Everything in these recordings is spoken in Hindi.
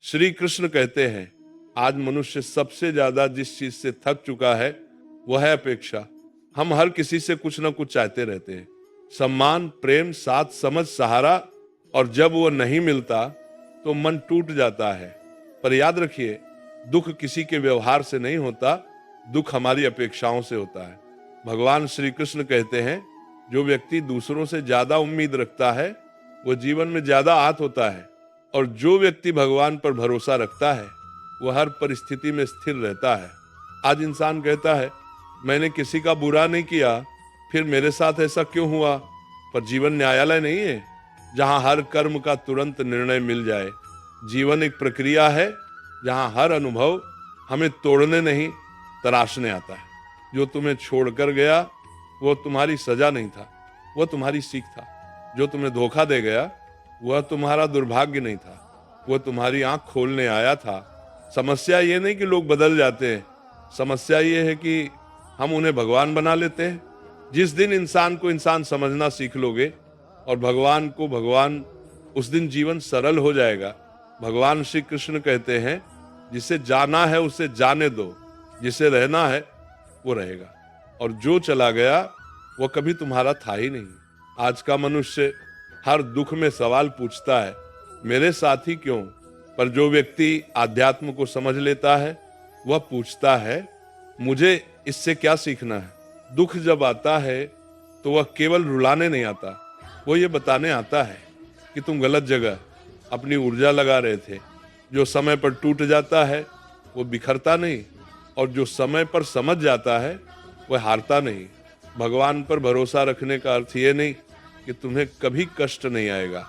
श्री कृष्ण कहते हैं आज मनुष्य सबसे ज्यादा जिस चीज से थक चुका है वह है अपेक्षा। हम हर किसी से कुछ ना कुछ चाहते रहते हैं, सम्मान, प्रेम, साथ, समझ, सहारा, और जब वो नहीं मिलता तो मन टूट जाता है। पर याद रखिए, दुख किसी के व्यवहार से नहीं होता, दुख हमारी अपेक्षाओं से होता है। भगवान श्री कृष्ण कहते हैं जो व्यक्ति दूसरों से ज्यादा उम्मीद रखता है वो जीवन में ज्यादा आहत होता है, और जो व्यक्ति भगवान पर भरोसा रखता है वह हर परिस्थिति में स्थिर रहता है। आज इंसान कहता है मैंने किसी का बुरा नहीं किया, फिर मेरे साथ ऐसा क्यों हुआ? पर जीवन न्यायालय नहीं है जहां हर कर्म का तुरंत निर्णय मिल जाए। जीवन एक प्रक्रिया है जहां हर अनुभव हमें तोड़ने नहीं, तराशने आता है। जो तुम्हें छोड़कर गया वो तुम्हारी सजा नहीं था, वह तुम्हारी सीख था। जो तुम्हें धोखा दे गया वह तुम्हारा दुर्भाग्य नहीं था, वह तुम्हारी आंख खोलने आया था। समस्या ये नहीं कि लोग बदल जाते हैं, समस्या ये है कि हम उन्हें भगवान बना लेते हैं। जिस दिन इंसान को इंसान समझना सीख लोगे और भगवान को भगवान, उस दिन जीवन सरल हो जाएगा। भगवान श्री कृष्ण कहते हैं जिसे जाना है उसे जाने दो, जिसे रहना है वो रहेगा, और जो चला गया वो कभी तुम्हारा था ही नहीं। आज का मनुष्य हर दुख में सवाल पूछता है मेरे साथ ही क्यों? पर जो व्यक्ति आध्यात्म को समझ लेता है वह पूछता है मुझे इससे क्या सीखना है? दुख जब आता है तो वह केवल रुलाने नहीं आता, वो ये बताने आता है कि तुम गलत जगह अपनी ऊर्जा लगा रहे थे। जो समय पर टूट जाता है वो बिखरता नहीं, और जो समय पर समझ जाता है वह हारता नहीं। भगवान पर भरोसा रखने का अर्थ ये नहीं कि तुम्हें कभी कष्ट नहीं आएगा।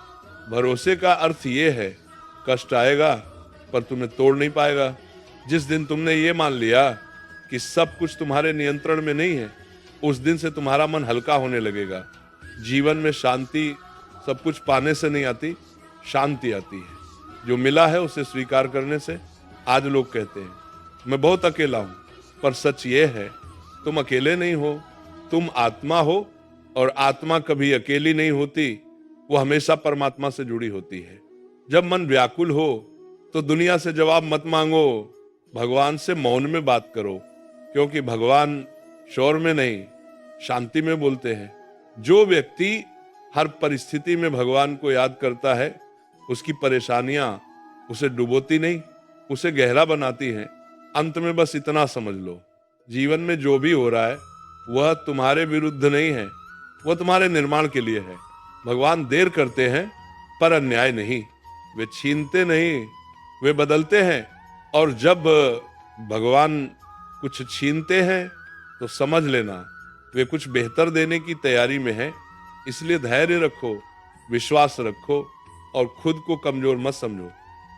भरोसे का अर्थ ये है कष्ट आएगा पर तुम्हें तोड़ नहीं पाएगा। जिस दिन तुमने ये मान लिया कि सब कुछ तुम्हारे नियंत्रण में नहीं है, उस दिन से तुम्हारा मन हल्का होने लगेगा। जीवन में शांति सब कुछ पाने से नहीं आती, शांति आती है जो मिला है उसे स्वीकार करने से। आज लोग कहते हैं मैं बहुत अकेला हूं, पर सच ये है तुम अकेले नहीं हो, तुम आत्मा हो, और आत्मा कभी अकेली नहीं होती, वो हमेशा परमात्मा से जुड़ी होती है। जब मन व्याकुल हो तो दुनिया से जवाब मत मांगो, भगवान से मौन में बात करो, क्योंकि भगवान शोर में नहीं शांति में बोलते हैं। जो व्यक्ति हर परिस्थिति में भगवान को याद करता है उसकी परेशानियां उसे डुबोती नहीं, उसे गहरा बनाती हैं। अंत में बस इतना समझ लो, जीवन में जो भी हो रहा है वह तुम्हारे विरुद्ध नहीं है, वह तुम्हारे निर्माण के लिए है। भगवान देर करते हैं पर अन्याय नहीं, वे छीनते नहीं, वे बदलते हैं। और जब भगवान कुछ छीनते हैं तो समझ लेना वे कुछ बेहतर देने की तैयारी में हैं। इसलिए धैर्य रखो, विश्वास रखो, और खुद को कमजोर मत समझो,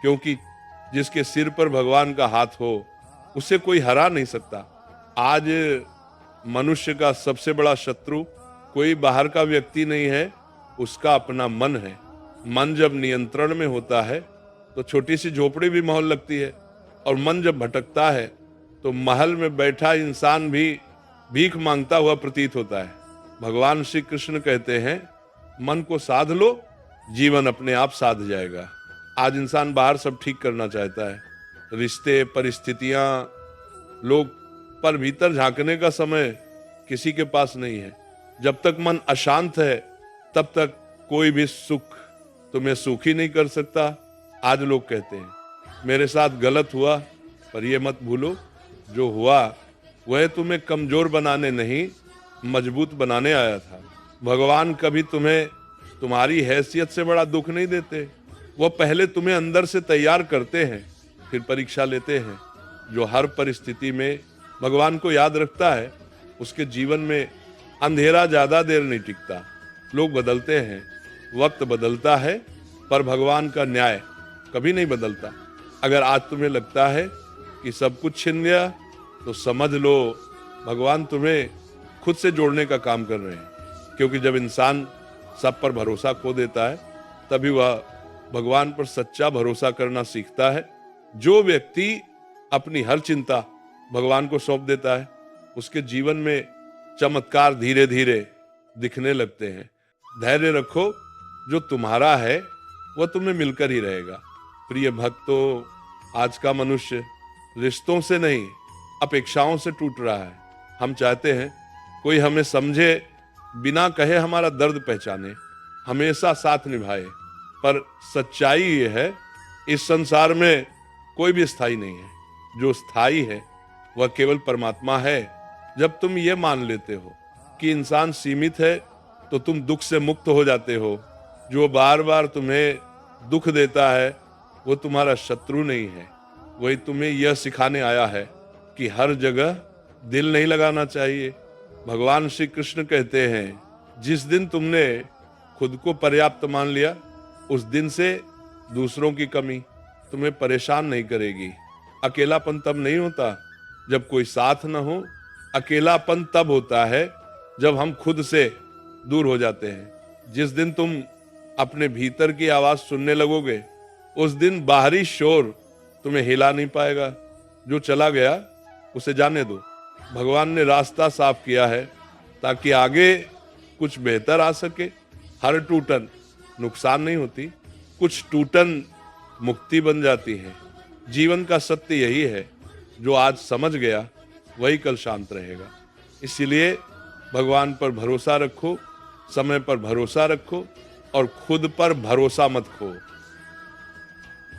क्योंकि जिसके सिर पर भगवान का हाथ हो उसे कोई हरा नहीं सकता। आज मनुष्य का सबसे बड़ा शत्रु कोई बाहर का व्यक्ति नहीं है, उसका अपना मन है। मन जब नियंत्रण में होता है तो छोटी सी झोपड़ी भी महल लगती है, और मन जब भटकता है तो महल में बैठा इंसान भी भीख मांगता हुआ प्रतीत होता है। भगवान श्री कृष्ण कहते हैं मन को साध लो, जीवन अपने आप साध जाएगा। आज इंसान बाहर सब ठीक करना चाहता है, रिश्ते, परिस्थितियां, लोग, पर भीतर झांकने का समय किसी के पास नहीं है। जब तक मन अशांत है तब तक कोई भी सुख तुम्हें सुखी नहीं कर सकता। आज लोग कहते हैं मेरे साथ गलत हुआ, पर यह मत भूलो जो हुआ वह तुम्हें कमजोर बनाने नहीं, मजबूत बनाने आया था। भगवान कभी तुम्हें तुम्हारी हैसियत से बड़ा दुख नहीं देते, वह पहले तुम्हें अंदर से तैयार करते हैं, फिर परीक्षा लेते हैं। जो हर परिस्थिति में भगवान को याद रखता है उसके जीवन में अंधेरा ज्यादा देर नहीं टिकता। लोग बदलते हैं, वक्त बदलता है, पर भगवान का न्याय कभी नहीं बदलता। अगर आज तुम्हें लगता है कि सब कुछ छिन गया तो समझ लो भगवान तुम्हें खुद से जोड़ने का काम कर रहे हैं, क्योंकि जब इंसान सब पर भरोसा खो देता है तभी वह भगवान पर सच्चा भरोसा करना सीखता है। जो व्यक्ति अपनी हर चिंता भगवान को सौंप देता है उसके जीवन में चमत्कार धीरे धीरे दिखने लगते हैं। धैर्य रखो, जो तुम्हारा है वह तुम्हें मिलकर ही रहेगा। प्रिय भक्तों, आज का मनुष्य रिश्तों से नहीं अपेक्षाओं से टूट रहा है। हम चाहते हैं कोई हमें समझे, बिना कहे हमारा दर्द पहचाने, हमेशा साथ निभाए। पर सच्चाई ये है, इस संसार में कोई भी स्थायी नहीं है। जो स्थायी है वह केवल परमात्मा है। जब तुम ये मान लेते हो कि इंसान सीमित है तो तुम दुख से मुक्त हो जाते हो। जो बार बार तुम्हें दुख देता है वो तुम्हारा शत्रु नहीं है, वही तुम्हें यह सिखाने आया है कि हर जगह दिल नहीं लगाना चाहिए। भगवान श्री कृष्ण कहते हैं, जिस दिन तुमने खुद को पर्याप्त मान लिया, उस दिन से दूसरों की कमी तुम्हें परेशान नहीं करेगी। अकेलापन तब नहीं होता जब कोई साथ न हो। अकेलापन तब होता है जब हम खुद से दूर हो जाते हैं। जिस दिन तुम अपने भीतर की आवाज सुनने लगोगे, उस दिन बाहरी शोर तुम्हें हिला नहीं पाएगा। जो चला गया उसे जाने दो। भगवान ने रास्ता साफ किया है ताकि आगे कुछ बेहतर आ सके। हर टूटन नुकसान नहीं होती, कुछ टूटन मुक्ति बन जाती है। जीवन का सत्य यही है, जो आज समझ गया वही कल शांत रहेगा। इसीलिए भगवान पर भरोसा रखो, समय पर भरोसा रखो और खुद पर भरोसा मत खो।